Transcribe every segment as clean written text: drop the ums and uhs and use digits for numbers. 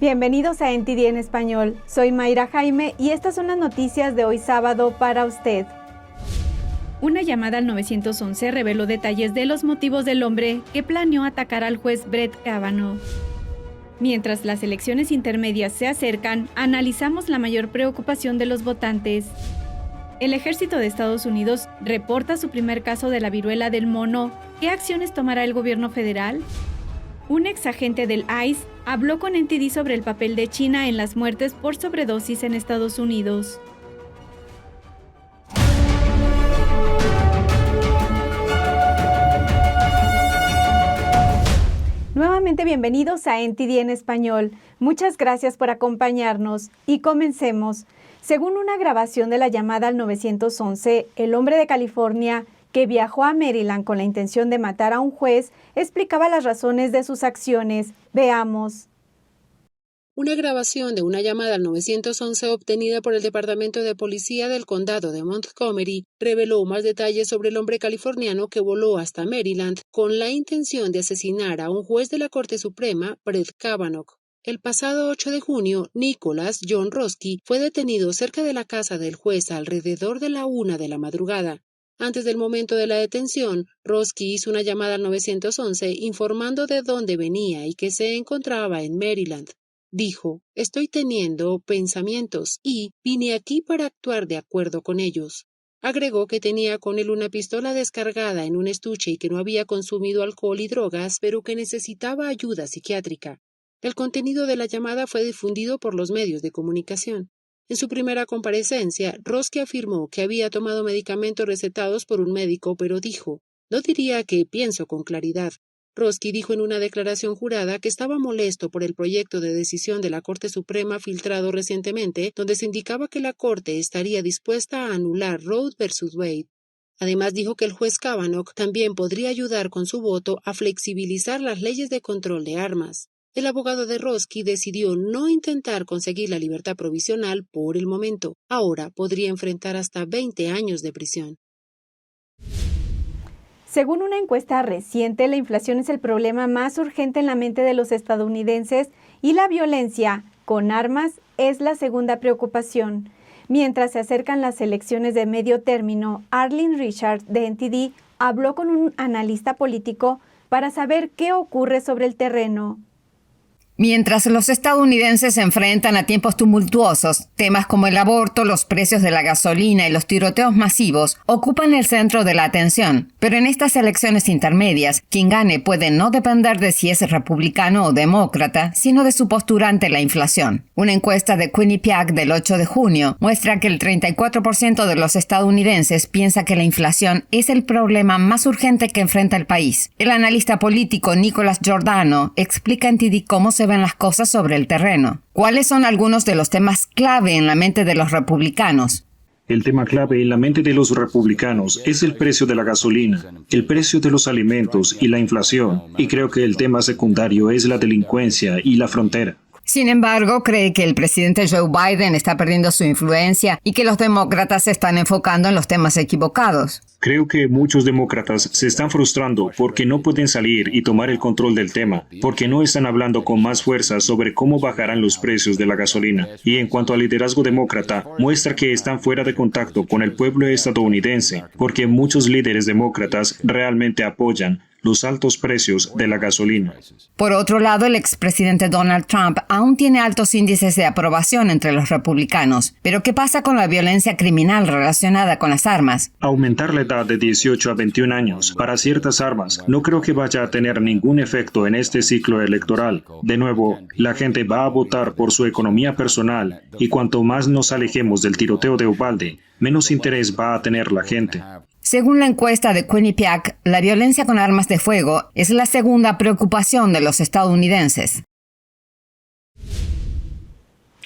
Bienvenidos a NTD en español. Soy Mayra Jaime y estas son las noticias de hoy sábado para usted. Una llamada al 911 reveló detalles de los motivos del hombre que planeó atacar al juez Brett Kavanaugh. Mientras las elecciones intermedias se acercan, analizamos la mayor preocupación de los votantes. El ejército de Estados Unidos reporta su primer caso de la viruela del mono. ¿Qué acciones tomará el gobierno federal? Un exagente del ICE habló con NTD sobre el papel de China en las muertes por sobredosis en Estados Unidos. Nuevamente bienvenidos a NTD en español. Muchas gracias por acompañarnos y comencemos. Según una grabación de la llamada al 911, el hombre de California que viajó a Maryland con la intención de matar a un juez, explicaba las razones de sus acciones. Veamos. Una grabación de una llamada al 911 obtenida por el Departamento de Policía del Condado de Montgomery reveló más detalles sobre el hombre californiano que voló hasta Maryland con la intención de asesinar a un juez de la Corte Suprema, Brett Kavanaugh. El pasado 8 de junio, Nicholas John Roski fue detenido cerca de la casa del juez alrededor de la 1 de la madrugada. Antes del momento de la detención, Roski hizo una llamada al 911 informando de dónde venía y que se encontraba en Maryland. Dijo, «Estoy teniendo pensamientos y vine aquí para actuar de acuerdo con ellos». Agregó que tenía con él una pistola descargada en un estuche y que no había consumido alcohol y drogas, pero que necesitaba ayuda psiquiátrica. El contenido de la llamada fue difundido por los medios de comunicación. En su primera comparecencia, Roski afirmó que había tomado medicamentos recetados por un médico, pero dijo, «No diría que pienso con claridad». Roski dijo en una declaración jurada que estaba molesto por el proyecto de decisión de la Corte Suprema filtrado recientemente, donde se indicaba que la Corte estaría dispuesta a anular Roe vs. Wade. Además dijo que el juez Kavanaugh también podría ayudar con su voto a flexibilizar las leyes de control de armas. El abogado de Roski decidió no intentar conseguir la libertad provisional por el momento. Ahora podría enfrentar hasta 20 años de prisión. Según una encuesta reciente, la inflación es el problema más urgente en la mente de los estadounidenses y la violencia con armas es la segunda preocupación. Mientras se acercan las elecciones de medio término, Arlene Richards de NTD habló con un analista político para saber qué ocurre sobre el terreno. Mientras los estadounidenses se enfrentan a tiempos tumultuosos, temas como el aborto, los precios de la gasolina y los tiroteos masivos ocupan el centro de la atención. Pero en estas elecciones intermedias, quien gane puede no depender de si es republicano o demócrata, sino de su postura ante la inflación. Una encuesta de Quinnipiac del 8 de junio muestra que el 34% de los estadounidenses piensa que la inflación es el problema más urgente que enfrenta el país. El analista político Nicholas Giordano explica en TD cómo se ven las cosas sobre el terreno. ¿Cuáles son algunos de los temas clave en la mente de los republicanos? El tema clave en la mente de los republicanos es el precio de la gasolina, el precio de los alimentos y la inflación. Y creo que el tema secundario es la delincuencia y la frontera. Sin embargo, cree que el presidente Joe Biden está perdiendo su influencia y que los demócratas se están enfocando en los temas equivocados. Creo que muchos demócratas se están frustrando porque no pueden salir y tomar el control del tema, porque no están hablando con más fuerza sobre cómo bajarán los precios de la gasolina. Y en cuanto al liderazgo demócrata, muestra que están fuera de contacto con el pueblo estadounidense, porque muchos líderes demócratas realmente apoyan los altos precios de la gasolina. Por otro lado, el expresidente Donald Trump aún tiene altos índices de aprobación entre los republicanos. Pero ¿qué pasa con la violencia criminal relacionada con las armas? Aumentar la edad de 18 a 21 años para ciertas armas no creo que vaya a tener ningún efecto en este ciclo electoral. De nuevo, la gente va a votar por su economía personal y cuanto más nos alejemos del tiroteo de Uvalde, menos interés va a tener la gente. Según la encuesta de Quinnipiac, la violencia con armas de fuego es la segunda preocupación de los estadounidenses.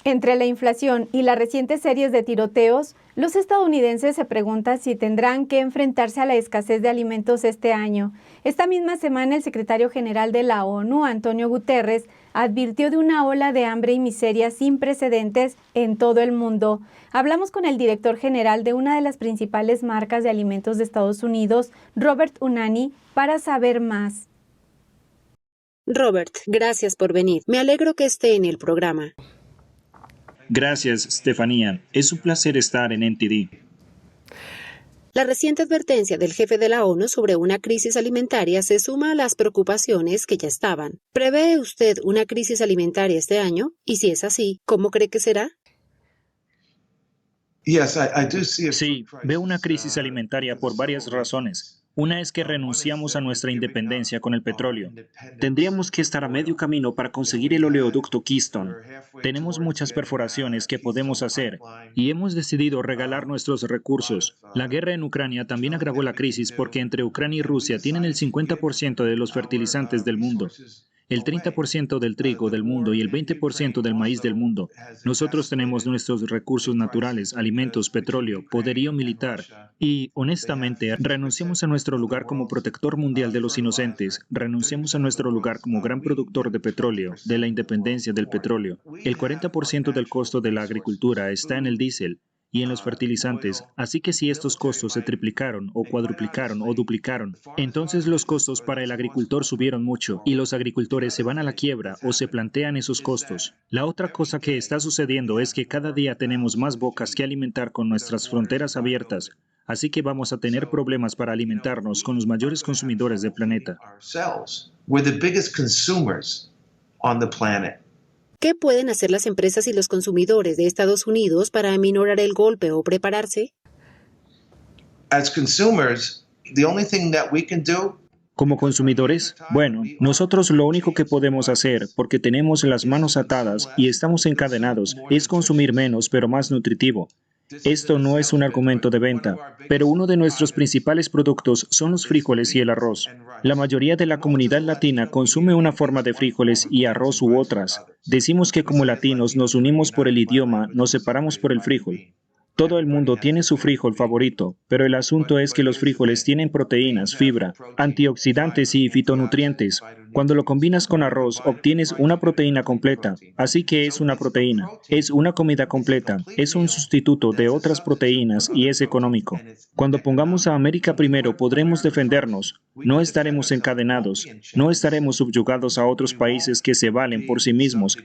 Entre la inflación y las recientes series de tiroteos, los estadounidenses se preguntan si tendrán que enfrentarse a la escasez de alimentos este año. Esta misma semana, el secretario general de la ONU, Antonio Guterres, advirtió de una ola de hambre y miseria sin precedentes en todo el mundo. Hablamos con el director general de una de las principales marcas de alimentos de Estados Unidos, Robert Unani, para saber más. Robert, gracias por venir. Me alegro que esté en el programa. Gracias, Estefanía. Es un placer estar en NTD. La reciente advertencia del jefe de la ONU sobre una crisis alimentaria se suma a las preocupaciones que ya estaban. ¿Prevé usted una crisis alimentaria este año? Y si es así, ¿cómo cree que será? Sí, veo una crisis alimentaria por varias razones. Una es que renunciamos a nuestra independencia con el petróleo. Tendríamos que estar a medio camino para conseguir el oleoducto Keystone. Tenemos muchas perforaciones que podemos hacer y hemos decidido regalar nuestros recursos. La guerra en Ucrania también agravó la crisis porque entre Ucrania y Rusia tienen el 50% de los fertilizantes del mundo, el 30% del trigo del mundo y el 20% del maíz del mundo. Nosotros tenemos nuestros recursos naturales, alimentos, petróleo, poderío militar y, honestamente, renunciamos a nuestro lugar como protector mundial de los inocentes, renunciamos a nuestro lugar como gran productor de petróleo, de la independencia del petróleo. El 40% del costo de la agricultura está en el diésel y en los fertilizantes, así que si estos costos se triplicaron o cuadruplicaron o duplicaron, entonces los costos para el agricultor subieron mucho y los agricultores se van a la quiebra o se plantean esos costos. La otra cosa que está sucediendo es que cada día tenemos más bocas que alimentar con nuestras fronteras abiertas, así que vamos a tener problemas para alimentarnos con los mayores consumidores del planeta. ¿Qué pueden hacer las empresas y los consumidores de Estados Unidos para aminorar el golpe o prepararse? Como consumidores, bueno, nosotros lo único que podemos hacer, porque tenemos las manos atadas y estamos encadenados, es consumir menos pero más nutritivo. Esto no es un argumento de venta, pero uno de nuestros principales productos son los frijoles y el arroz. La mayoría de la comunidad latina consume una forma de frijoles y arroz u otras. Decimos que como latinos nos unimos por el idioma, nos separamos por el frijol. Todo el mundo tiene su frijol favorito, pero el asunto es que los frijoles tienen proteínas, fibra, antioxidantes y fitonutrientes. Cuando lo combinas con arroz, obtienes una proteína completa. Así que es una proteína, es una comida completa, es un sustituto de otras proteínas y es económico. Cuando pongamos a América primero, podremos defendernos. No estaremos encadenados, no estaremos subyugados a otros países que se valen por sí mismos.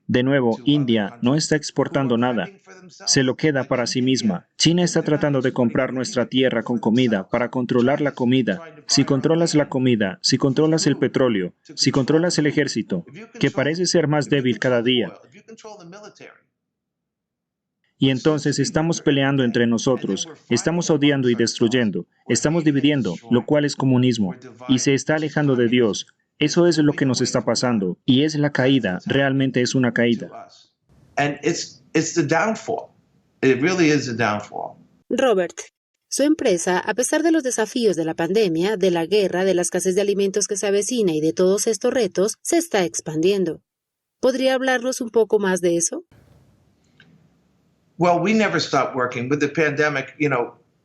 De nuevo, India no está exportando nada. Se lo queda para sí misma. China está tratando de comprar nuestra tierra con comida para controlar la comida. Si controlas la comida, si controlas el petróleo, si controlas el ejército, que parece ser más débil cada día, y entonces estamos peleando entre nosotros, estamos odiando y destruyendo, estamos dividiendo, lo cual es comunismo, y se está alejando de Dios. Eso es lo que nos está pasando, y es la caída, realmente es una caída. Robert, su empresa, a pesar de los desafíos de la pandemia, de la guerra, de la escasez de alimentos que se avecina y de todos estos retos, se está expandiendo. ¿Podría hablarnos un poco más de eso?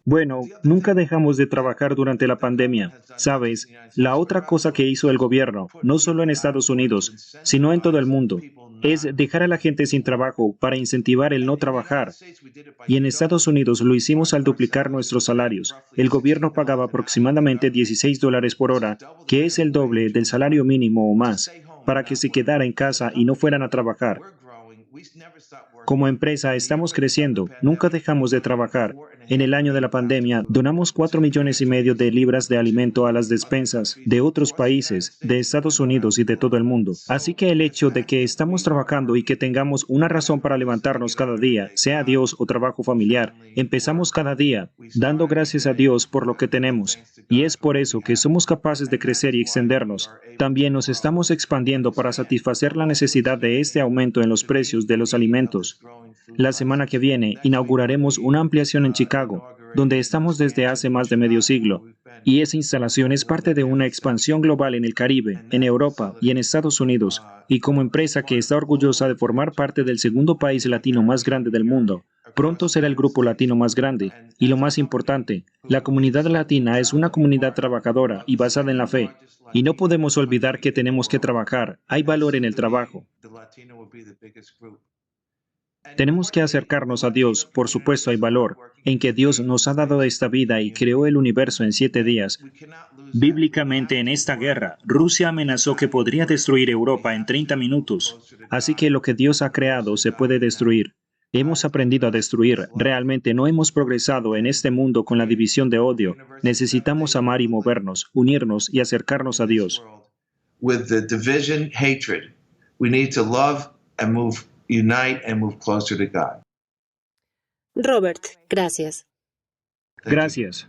Bueno, nunca dejamos de trabajar durante la pandemia. Sabes, la otra cosa que hizo el gobierno, no solo en Estados Unidos, sino en todo el mundo, es dejar a la gente sin trabajo para incentivar el no trabajar. Y en Estados Unidos lo hicimos al duplicar nuestros salarios. El gobierno pagaba aproximadamente $16 por hora, que es el doble del salario mínimo o más, para que se quedara en casa y no fueran a trabajar. Como empresa estamos creciendo, nunca dejamos de trabajar. En el año de la pandemia donamos 4,5 millones de libras de alimento a las despensas de otros países, de Estados Unidos y de todo el mundo. Así que el hecho de que estamos trabajando y que tengamos una razón para levantarnos cada día, sea Dios o trabajo familiar, empezamos cada día dando gracias a Dios por lo que tenemos. Y es por eso que somos capaces de crecer y extendernos. También nos estamos expandiendo para satisfacer la necesidad de este aumento en los precios de los alimentos. La semana que viene inauguraremos una ampliación en Chicago, donde estamos desde hace más de medio siglo, y esa instalación es parte de una expansión global en el Caribe, en Europa y en Estados Unidos, y como empresa que está orgullosa de formar parte del segundo país latino más grande del mundo, pronto será el grupo latino más grande, y lo más importante, la comunidad latina es una comunidad trabajadora y basada en la fe, y no podemos olvidar que tenemos que trabajar, hay valor en el trabajo. Tenemos que acercarnos a Dios. Por supuesto, hay valor en que Dios nos ha dado esta vida y creó el universo en 7 días. Bíblicamente, en esta guerra, Rusia amenazó que podría destruir Europa en 30 minutos. Así que lo que Dios ha creado se puede destruir. Hemos aprendido a destruir. Realmente no hemos progresado en este mundo con la división de odio. Necesitamos amar y movernos, unirnos y acercarnos a Dios. With the division, hatred, we need to love and unite and move closer to God. Robert, gracias. Gracias.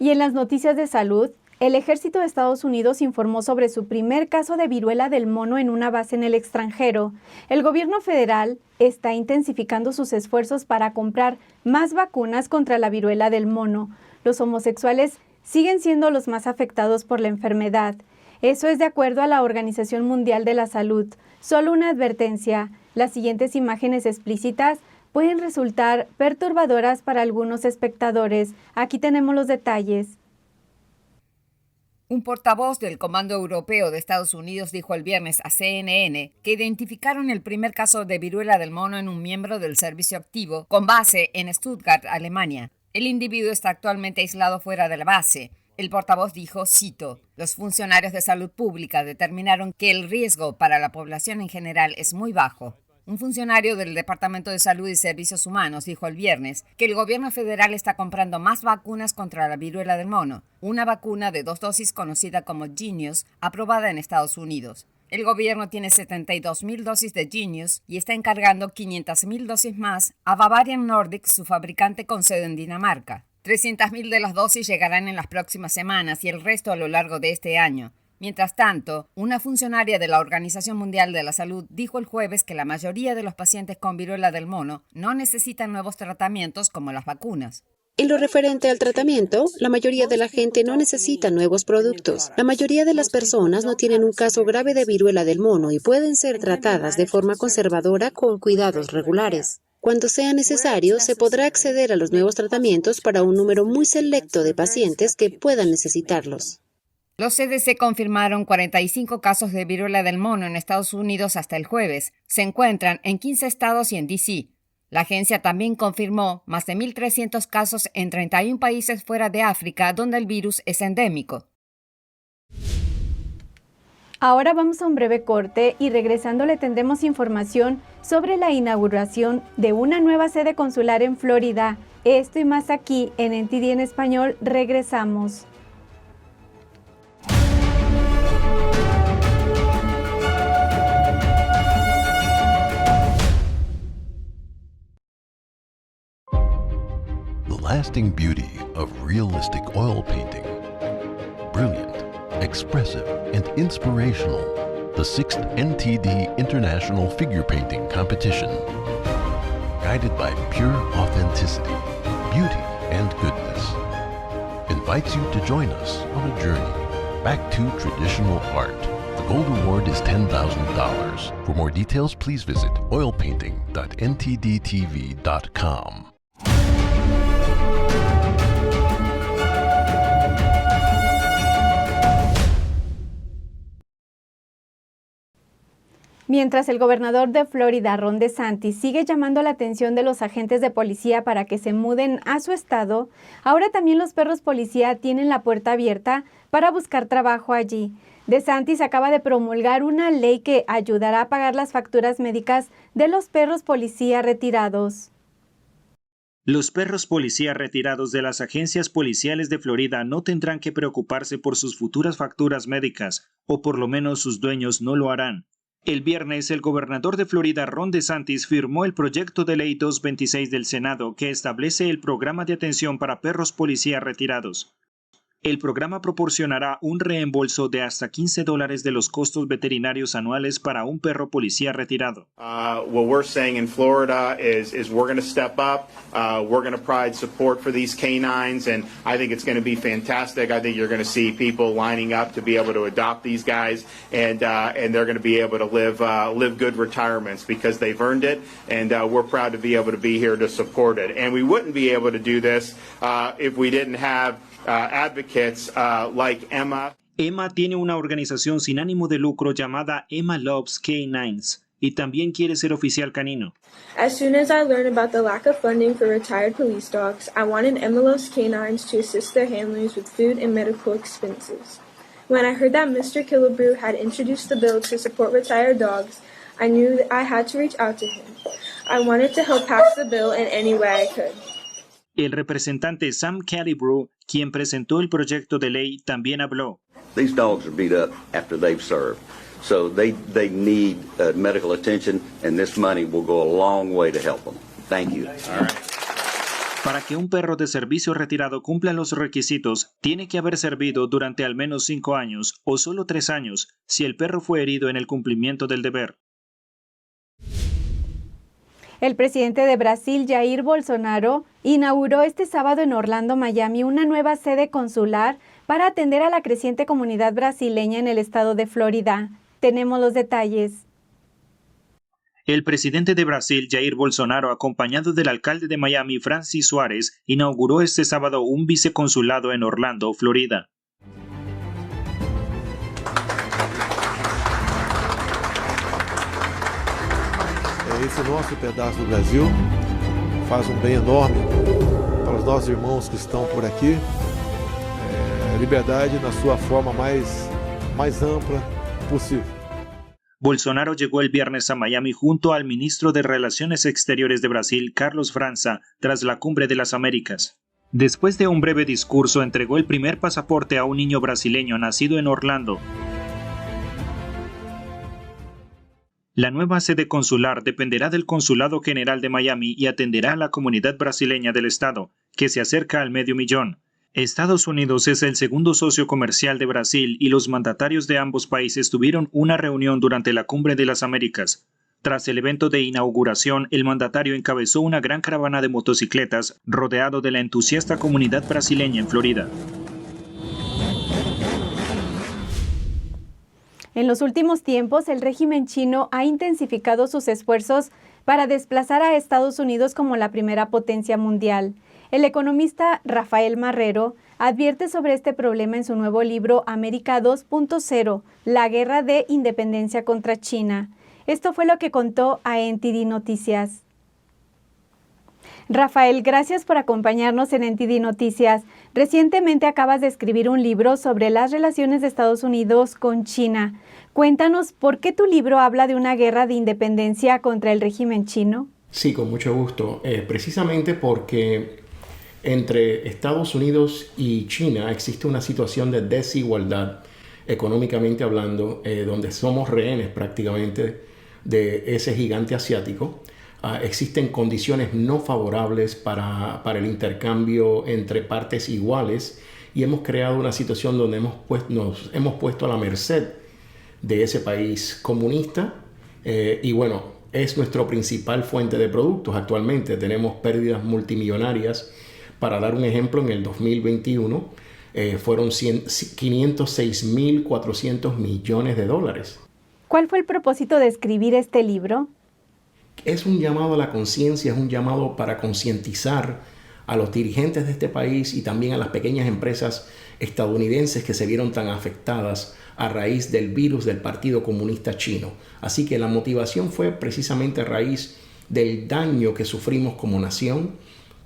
Y en las noticias de salud, el Ejército de Estados Unidos informó sobre su primer caso de viruela del mono en una base en el extranjero. El gobierno federal está intensificando sus esfuerzos para comprar más vacunas contra la viruela del mono. Los homosexuales siguen siendo los más afectados por la enfermedad. Eso es de acuerdo a la Organización Mundial de la Salud. Solo una advertencia: las siguientes imágenes explícitas pueden resultar perturbadoras para algunos espectadores. Aquí tenemos los detalles. Un portavoz del Comando Europeo de Estados Unidos dijo el viernes a CNN que identificaron el primer caso de viruela del mono en un miembro del servicio activo con base en Stuttgart, Alemania. El individuo está actualmente aislado fuera de la base. El portavoz dijo, cito, los funcionarios de salud pública determinaron que el riesgo para la población en general es muy bajo. Un funcionario del Departamento de Salud y Servicios Humanos dijo el viernes que el gobierno federal está comprando más vacunas contra la viruela del mono, una vacuna de 2 dosis conocida como Jynneos, aprobada en Estados Unidos. El gobierno tiene 72,000 dosis de Jynneos y está encargando 500,000 dosis más a Bavarian Nordic, su fabricante con sede en Dinamarca. 300,000 de las dosis llegarán en las próximas semanas y el resto a lo largo de este año. Mientras tanto, una funcionaria de la Organización Mundial de la Salud dijo el jueves que la mayoría de los pacientes con viruela del mono no necesitan nuevos tratamientos como las vacunas. En lo referente al tratamiento, la mayoría de la gente no necesita nuevos productos. La mayoría de las personas no tienen un caso grave de viruela del mono y pueden ser tratadas de forma conservadora con cuidados regulares. Cuando sea necesario, se podrá acceder a los nuevos tratamientos para un número muy selecto de pacientes que puedan necesitarlos. Los CDC confirmaron 45 casos de viruela del mono en Estados Unidos hasta el jueves. Se encuentran en 15 estados y en D.C. La agencia también confirmó más de 1,300 casos en 31 países fuera de África donde el virus es endémico. Ahora vamos a un breve corte y regresando le tendremos información sobre la inauguración de una nueva sede consular en Florida. Esto y más aquí en NTD en Español. Regresamos. The lasting beauty of realistic oil painting. Brilliant, expressive, and inspirational. The 6th NTD International Figure Painting Competition. Guided by pure authenticity, beauty, and goodness. Invites you to join us on a journey back to traditional art. The Gold Award is $10,000. For more details, please visit oilpainting.ntdtv.com. Mientras el gobernador de Florida, Ron DeSantis, sigue llamando la atención de los agentes de policía para que se muden a su estado, ahora también los perros policía tienen la puerta abierta para buscar trabajo allí. DeSantis acaba de promulgar una ley que ayudará a pagar las facturas médicas de los perros policía retirados. Los perros policía retirados de las agencias policiales de Florida no tendrán que preocuparse por sus futuras facturas médicas, o por lo menos sus dueños no lo harán. El viernes, el gobernador de Florida, Ron DeSantis, firmó el proyecto de ley 226 del Senado que establece el programa de atención para perros policía retirados. El programa proporcionará un reembolso de hasta $15 de los costos veterinarios anuales para un perro policía retirado. What we're saying in Florida is we're going to step up. We're going to provide support for these canines, and I think it's going to be fantastic. I think you're going to see people lining up to be able to adopt these guys, and they're going to be able to live good retirements because they've earned it, and we're proud to be able to be here to support it. And we wouldn't be able to do this if we didn't have advocates like Emma. Emma tiene una organización sin ánimo de lucro llamada Emma Loves Canines. y también quiere ser oficial canino. As soon as I learned about the lack of funding for retired police dogs, I wanted MLS canines to assist their handlers with food and medical expenses. When I heard that Mr. Killebrew had introduced the bill to support retired dogs, I knew that I had to reach out to him. I wanted to help pass the bill in any way I could. El representante Sam Killebrew, quien presentó el proyecto de ley, también habló. These dogs are beat up after they've served. So they need medical attention, and this money will go a long way to help them. Thank you. All right. Para que un perro de servicio retirado cumpla los requisitos, tiene que haber servido durante al menos 5 años o solo 3 años si el perro fue herido en el cumplimiento del deber. El presidente de Brasil, Jair Bolsonaro, inauguró este sábado en Orlando, Miami, una nueva sede consular para atender a la creciente comunidad brasileña en el estado de Florida. Tenemos los detalles. El presidente de Brasil, Jair Bolsonaro, acompañado del alcalde de Miami, Francis Suárez, inauguró este sábado un viceconsulado en Orlando, Florida. Esse nosso pedaço do Brasil faz bem enorme para os nossos irmãos que estão por aqui. Liberdade na sua forma mais ampla possível. Bolsonaro llegó el viernes a Miami junto al ministro de Relaciones Exteriores de Brasil, Carlos França, tras la Cumbre de las Américas. Después de un breve discurso, entregó el primer pasaporte a un niño brasileño nacido en Orlando. La nueva sede consular dependerá del Consulado General de Miami y atenderá a la comunidad brasileña del estado, que se acerca al 500,000. Estados Unidos es el segundo socio comercial de Brasil y los mandatarios de ambos países tuvieron una reunión durante la Cumbre de las Américas. Tras el evento de inauguración, el mandatario encabezó una gran caravana de motocicletas rodeado de la entusiasta comunidad brasileña en Florida. En los últimos tiempos, el régimen chino ha intensificado sus esfuerzos para desplazar a Estados Unidos como la primera potencia mundial. El economista Rafael Marrero advierte sobre este problema en su nuevo libro América 2.0, la guerra de independencia contra China. Esto fue lo que contó a NTD Noticias. Rafael, gracias por acompañarnos en NTD Noticias. Recientemente acabas de escribir un libro sobre las relaciones de Estados Unidos con China. Cuéntanos, ¿por qué tu libro habla de una guerra de independencia contra el régimen chino? Sí, con mucho gusto. Precisamente porque entre Estados Unidos y China existe una situación de desigualdad, económicamente hablando, donde somos rehenes prácticamente de ese gigante asiático. Existen condiciones no favorables para el intercambio entre partes iguales y hemos creado una situación donde nos hemos puesto a la merced de ese país comunista y bueno, es nuestra principal fuente de productos. Actualmente tenemos pérdidas multimillonarias. Para dar un ejemplo, en el 2021 fueron 506.400 millones de dólares. ¿Cuál fue el propósito de escribir este libro? Es un llamado a la conciencia, es un llamado para concientizar a los dirigentes de este país y también a las pequeñas empresas estadounidenses que se vieron tan afectadas a raíz del virus del Partido Comunista Chino. Así que la motivación fue precisamente a raíz del daño que sufrimos como nación,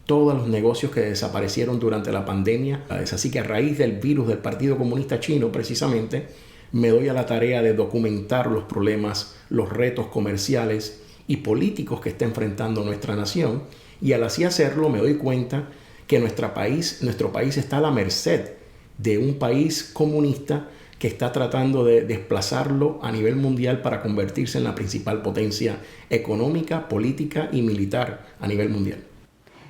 todos los negocios que desaparecieron durante la pandemia. Así que a raíz del virus del Partido Comunista Chino, precisamente, me doy a la tarea de documentar los problemas, los retos comerciales y políticos que está enfrentando nuestra nación, y al así hacerlo me doy cuenta que nuestro país está a la merced de un país comunista que está tratando de desplazarlo a nivel mundial para convertirse en la principal potencia económica, política y militar a nivel mundial.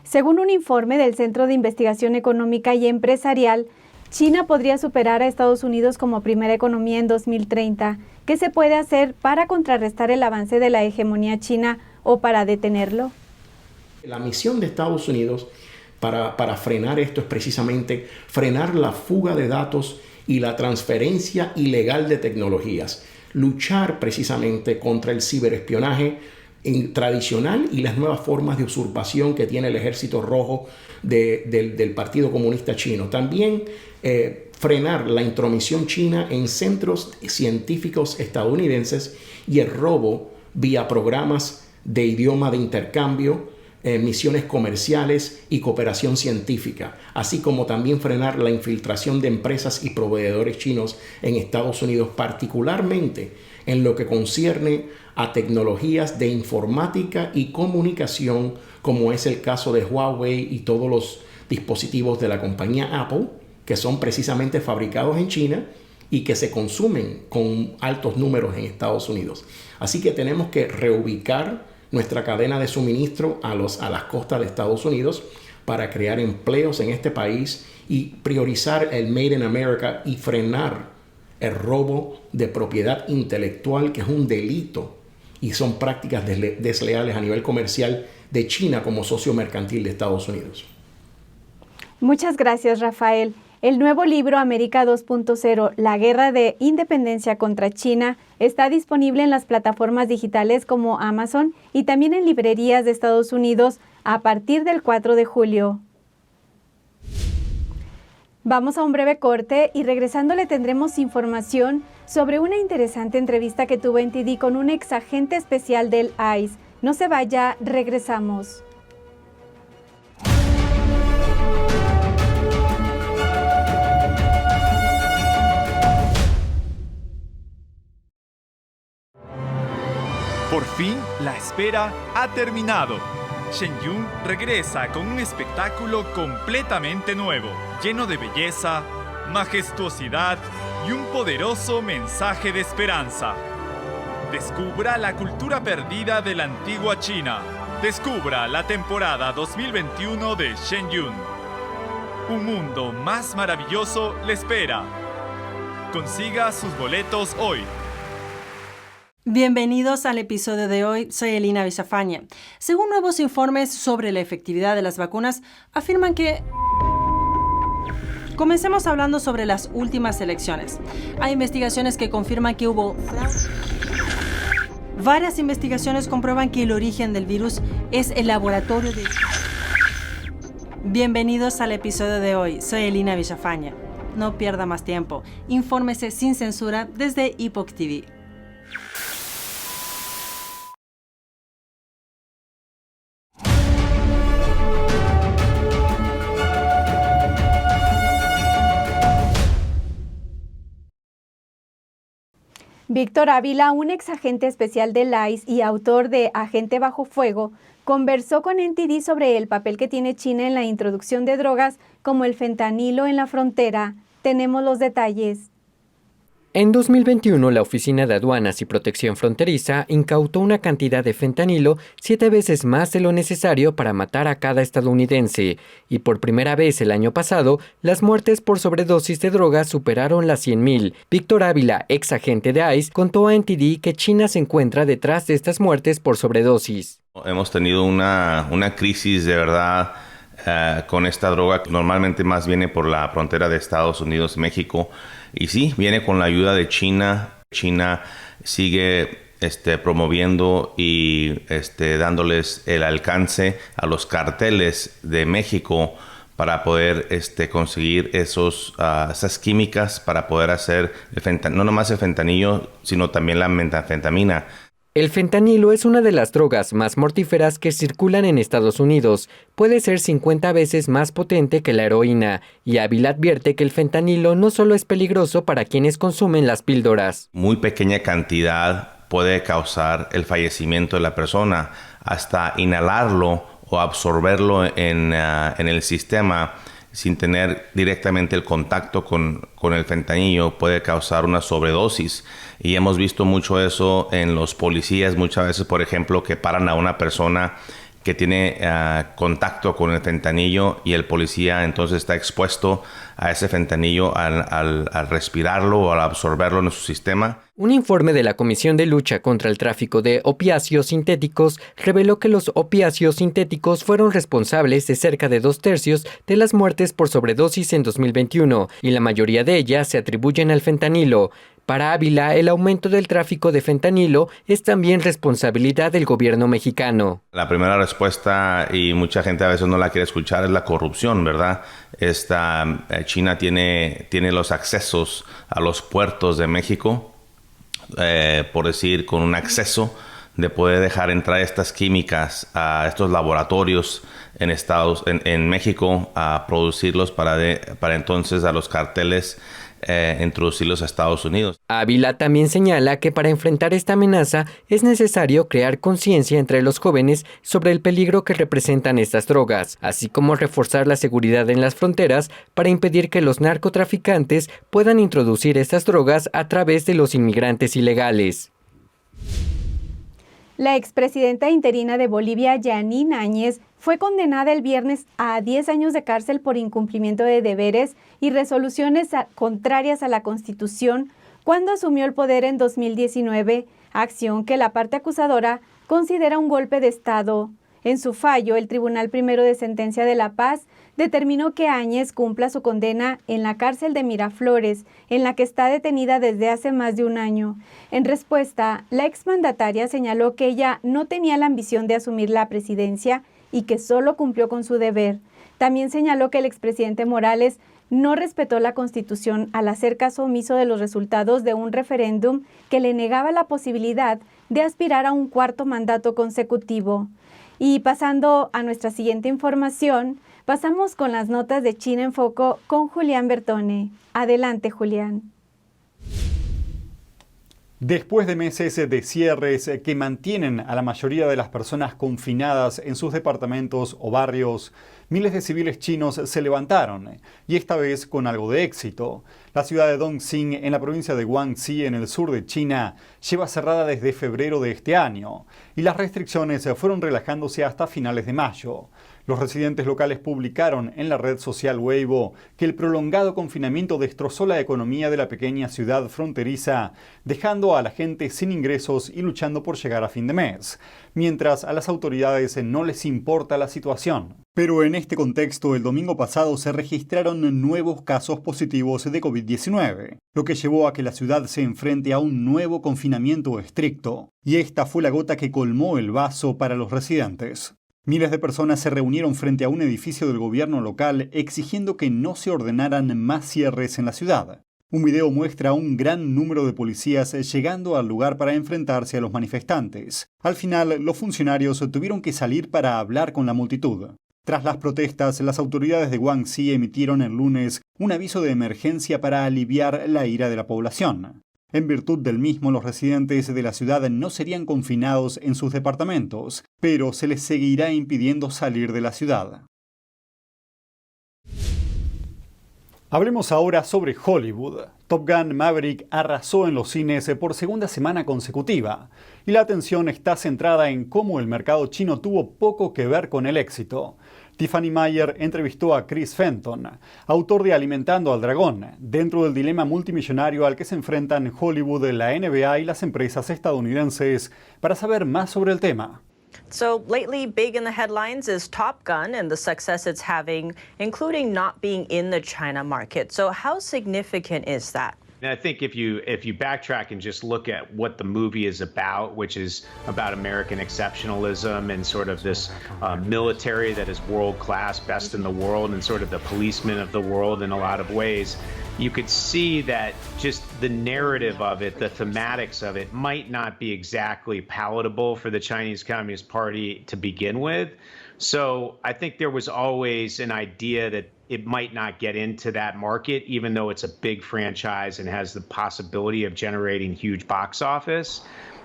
Según un informe del Centro de Investigación Económica y Empresarial, China podría superar a Estados Unidos como primera economía en 2030. ¿Qué se puede hacer para contrarrestar el avance de la hegemonía china o para detenerlo? La misión de Estados Unidos para frenar esto es precisamente frenar la fuga de datos y la transferencia ilegal de tecnologías, luchar precisamente contra el ciberespionaje tradicional y las nuevas formas de usurpación que tiene el Ejército Rojo del Partido Comunista Chino. También frenar la intromisión china en centros científicos estadounidenses y el robo vía programas de idioma de intercambio, misiones comerciales y cooperación científica, así como también frenar la infiltración de empresas y proveedores chinos en Estados Unidos, particularmente en lo que concierne a tecnologías de informática y comunicación, como es el caso de Huawei y todos los dispositivos de la compañía Apple, que son precisamente fabricados en China y que se consumen con altos números en Estados Unidos. Así que tenemos que reubicar nuestra cadena de suministro a las costas de Estados Unidos para crear empleos en este país y priorizar el Made in America y frenar el robo de propiedad intelectual, que es un delito y son prácticas desleales a nivel comercial de China como socio mercantil de Estados Unidos. Muchas gracias, Rafael. El nuevo libro América 2.0, La Guerra de Independencia contra China, está disponible en las plataformas digitales como Amazon y también en librerías de Estados Unidos a partir del 4 de julio. Vamos a un breve corte y regresando le tendremos información sobre una interesante entrevista que tuvo NTD con un ex agente especial del ICE. No se vaya, regresamos. Por fin, la espera ha terminado. Shen Yun regresa con un espectáculo completamente nuevo, lleno de belleza, majestuosidad y un poderoso mensaje de esperanza. Descubra la cultura perdida de la antigua China. Descubra la temporada 2021 de Shen Yun. Un mundo más maravilloso le espera. Consiga sus boletos hoy. Bienvenidos al episodio de hoy, soy Elina Villafañe. Según nuevos informes sobre la efectividad de las vacunas, afirman que... Comencemos hablando sobre las últimas elecciones. Hay investigaciones que confirman que hubo fraude. Varias investigaciones comprueban que el origen del virus es el laboratorio de... Bienvenidos al episodio de hoy, soy Elina Villafañe. No pierda más tiempo, infórmese sin censura desde Epoch TV. Víctor Ávila, un ex agente especial del ICE y autor de Agente Bajo Fuego, conversó con NTD sobre el papel que tiene China en la introducción de drogas como el fentanilo en la frontera. Tenemos los detalles. En 2021, la Oficina de Aduanas y Protección Fronteriza incautó una cantidad de fentanilo 7 veces más de lo necesario para matar a cada estadounidense. Y por primera vez el año pasado, las muertes por sobredosis de drogas superaron las 100,000. Víctor Ávila, ex agente de ICE, contó a NTD que China se encuentra detrás de estas muertes por sobredosis. Hemos tenido una crisis de verdad con esta droga, que normalmente más viene por la frontera de Estados Unidos-México. Y sí, viene con la ayuda de China. China sigue promoviendo y dándoles el alcance a los carteles de México para poder conseguir esas químicas para poder hacer no nomás el fentanilo, sino también la metanfetamina. El fentanilo es una de las drogas más mortíferas que circulan en Estados Unidos. Puede ser 50 veces más potente que la heroína, y Ávila advierte que el fentanilo no solo es peligroso para quienes consumen las píldoras. Muy pequeña cantidad puede causar el fallecimiento de la persona. Hasta inhalarlo o absorberlo en el sistema sin tener directamente el contacto con el fentanilo puede causar una sobredosis. Y hemos visto mucho eso en los policías, muchas veces, por ejemplo, que paran a una persona que tiene contacto con el fentanilo y el policía entonces está expuesto a ese fentanilo al respirarlo o al absorberlo en su sistema. Un informe de la Comisión de Lucha contra el Tráfico de Opiáceos Sintéticos reveló que los opiáceos sintéticos fueron responsables de cerca de 2/3 de las muertes por sobredosis en 2021 y la mayoría de ellas se atribuyen al fentanilo. Para Ávila, el aumento del tráfico de fentanilo es también responsabilidad del gobierno mexicano. La primera respuesta, y mucha gente a veces no la quiere escuchar, es la corrupción, ¿verdad? China tiene los accesos a los puertos de México, por decir, con un acceso de poder dejar entrar estas químicas a estos laboratorios en México, a producirlos para entonces a los carteles introducirlos a Estados Unidos. Ávila también señala que para enfrentar esta amenaza es necesario crear conciencia entre los jóvenes sobre el peligro que representan estas drogas, así como reforzar la seguridad en las fronteras para impedir que los narcotraficantes puedan introducir estas drogas a través de los inmigrantes ilegales. La expresidenta interina de Bolivia, Yanine Áñez, fue condenada el viernes a 10 años de cárcel por incumplimiento de deberes y resoluciones contrarias a la Constitución cuando asumió el poder en 2019, acción que la parte acusadora considera un golpe de Estado. En su fallo, el Tribunal Primero de Sentencia de La Paz determinó que Áñez cumpla su condena en la cárcel de Miraflores, en la que está detenida desde hace más de un año. En respuesta, la exmandataria señaló que ella no tenía la ambición de asumir la presidencia y que solo cumplió con su deber. También señaló que el expresidente Morales no respetó la Constitución al hacer caso omiso de los resultados de un referéndum que le negaba la posibilidad de aspirar a un cuarto mandato consecutivo. Y pasando a nuestra siguiente información, pasamos con las notas de China en Foco con Julián Bertone. Adelante, Julián. Después de meses de cierres que mantienen a la mayoría de las personas confinadas en sus departamentos o barrios, miles de civiles chinos se levantaron, y esta vez con algo de éxito. La ciudad de Dongxing, en la provincia de Guangxi, en el sur de China, lleva cerrada desde febrero de este año, y las restricciones fueron relajándose hasta finales de mayo. Los residentes locales publicaron en la red social Weibo que el prolongado confinamiento destrozó la economía de la pequeña ciudad fronteriza, dejando a la gente sin ingresos y luchando por llegar a fin de mes, mientras a las autoridades no les importa la situación. Pero en este contexto, el domingo pasado se registraron nuevos casos positivos de COVID-19, lo que llevó a que la ciudad se enfrente a un nuevo confinamiento estricto, y esta fue la gota que colmó el vaso para los residentes. Miles de personas se reunieron frente a un edificio del gobierno local exigiendo que no se ordenaran más cierres en la ciudad. Un video muestra a un gran número de policías llegando al lugar para enfrentarse a los manifestantes. Al final, los funcionarios tuvieron que salir para hablar con la multitud. Tras las protestas, las autoridades de Guangxi emitieron el lunes un aviso de emergencia para aliviar la ira de la población. En virtud del mismo, los residentes de la ciudad no serían confinados en sus departamentos, pero se les seguirá impidiendo salir de la ciudad. Hablemos ahora sobre Hollywood. Top Gun Maverick arrasó en los cines por segunda semana consecutiva, y la atención está centrada en cómo el mercado chino tuvo poco que ver con el éxito. Tiffany Mayer entrevistó a Chris Fenton, autor de Alimentando al Dragón, dentro del dilema multimillonario al que se enfrentan Hollywood, la NBA y las empresas estadounidenses, para saber más sobre el tema. So lately, big in the headlines is Top Gun and the success it's having, including not being in the China market. So how significant is that? And I think if you backtrack and just look at what the movie is about, which is about American exceptionalism and sort of this military that is world class, best in the world, and sort of the policeman of the world in a lot of ways, you could see that just the narrative of it, the thematics of it, might not be exactly palatable for the Chinese Communist Party to begin with. So I think there was always an idea that it might not get into that market, even though it's a big franchise and has the possibility of generating huge box office.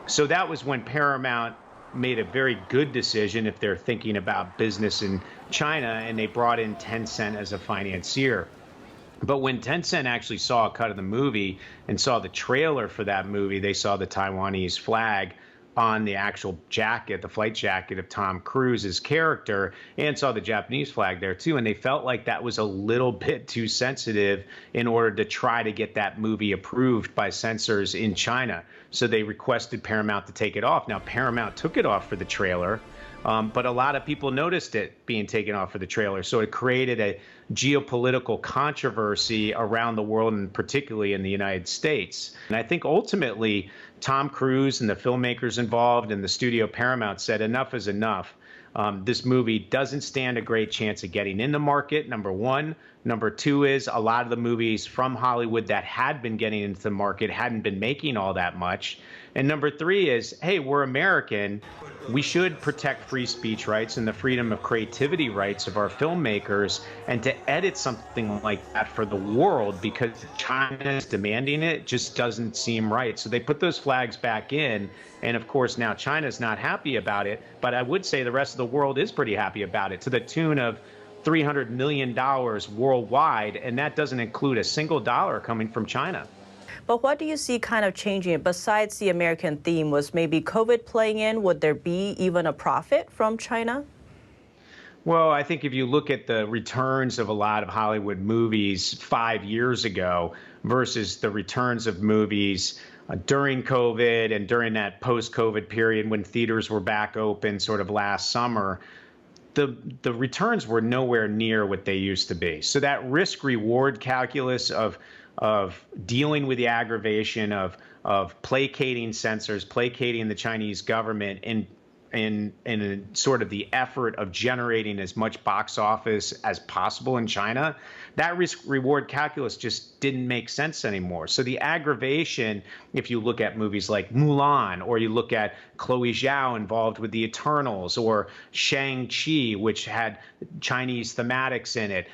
So that was when Paramount made a very good decision if they're thinking about business in China, and they brought in Tencent as a financier. But when Tencent actually saw a cut of the movie and saw the trailer for that movie, they saw the Taiwanese flag on the actual jacket, the flight jacket of Tom Cruise's character, and saw the Japanese flag there too. And they felt like that was a little bit too sensitive in order to try to get that movie approved by censors in China. So they requested Paramount to take it off. Now, Paramount took it off for the trailer, but a lot of people noticed it being taken off for the trailer. So it created a geopolitical controversy around the world, and particularly in the United States. And I think ultimately, Tom Cruise and the filmmakers involved and the studio Paramount said enough is enough. This movie doesn't stand a great chance of getting in the market, number one. Number two is a lot of the movies from Hollywood that had been getting into the market hadn't been making all that much. And number three is, hey, we're American. We should protect free speech rights and the freedom of creativity rights of our filmmakers. And to edit something like that for the world because China is demanding it just doesn't seem right. So they put those flags back in. And of course, now China's not happy about it. But I would say the rest of the world is pretty happy about it, to the tune of $300 million worldwide. And that doesn't include a single dollar coming from China. But what do you see kind of changing? Besides the American theme, was maybe COVID playing in? Would there be even a profit from China? Well, I think if you look at the returns of a lot of Hollywood movies 5 years ago versus the returns of movies during COVID and during that post-COVID period when theaters were back open sort of last summer, the returns were nowhere near what they used to be. So that risk-reward calculus of dealing with the aggravation of placating censors, placating the Chinese government in sort of the effort of generating as much box office as possible in China, that risk-reward calculus just didn't make sense anymore. So the aggravation, if you look at movies like Mulan, or you look at Chloe Zhao involved with the Eternals, or Shang-Chi, which had Chinese thematics in it,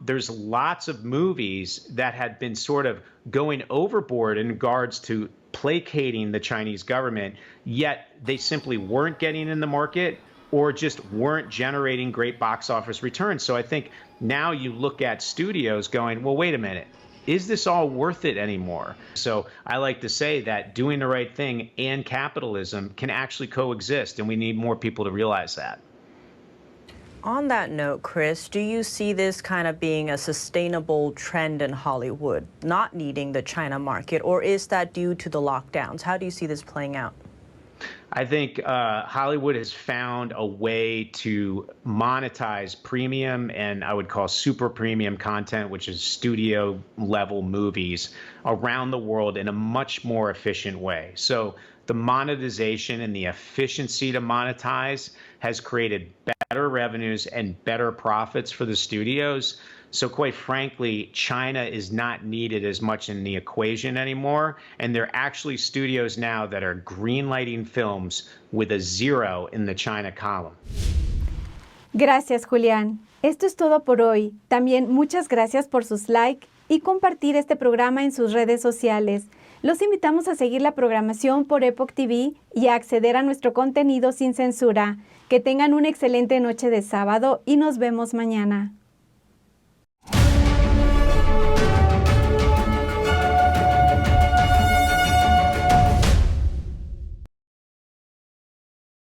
there's lots of movies that had been sort of going overboard in regards to placating the Chinese government, yet they simply weren't getting in the market or just weren't generating great box office returns. So I think now you look at studios going, well, wait a minute, is this all worth it anymore? So I like to say that doing the right thing and capitalism can actually coexist, and we need more people to realize that. On that note, Chris, do you see this kind of being a sustainable trend in Hollywood, not needing the China market, or is that due to the lockdowns? How do you see this playing out? I think Hollywood has found a way to monetize premium and I would call super premium content, which is studio level movies around the world in a much more efficient way. So the monetization and the efficiency to monetize has created better revenues and better profits for the studios. So quite frankly, China is not needed as much in the equation anymore. And there are actually studios now that are greenlighting films with a 0 in the China column. Gracias, Julián. Esto es todo por hoy. También muchas gracias por sus likes y compartir este programa en sus redes sociales. Los invitamos a seguir la programación por Epoch TV y a acceder a nuestro contenido sin censura. Que tengan una excelente noche de sábado y nos vemos mañana.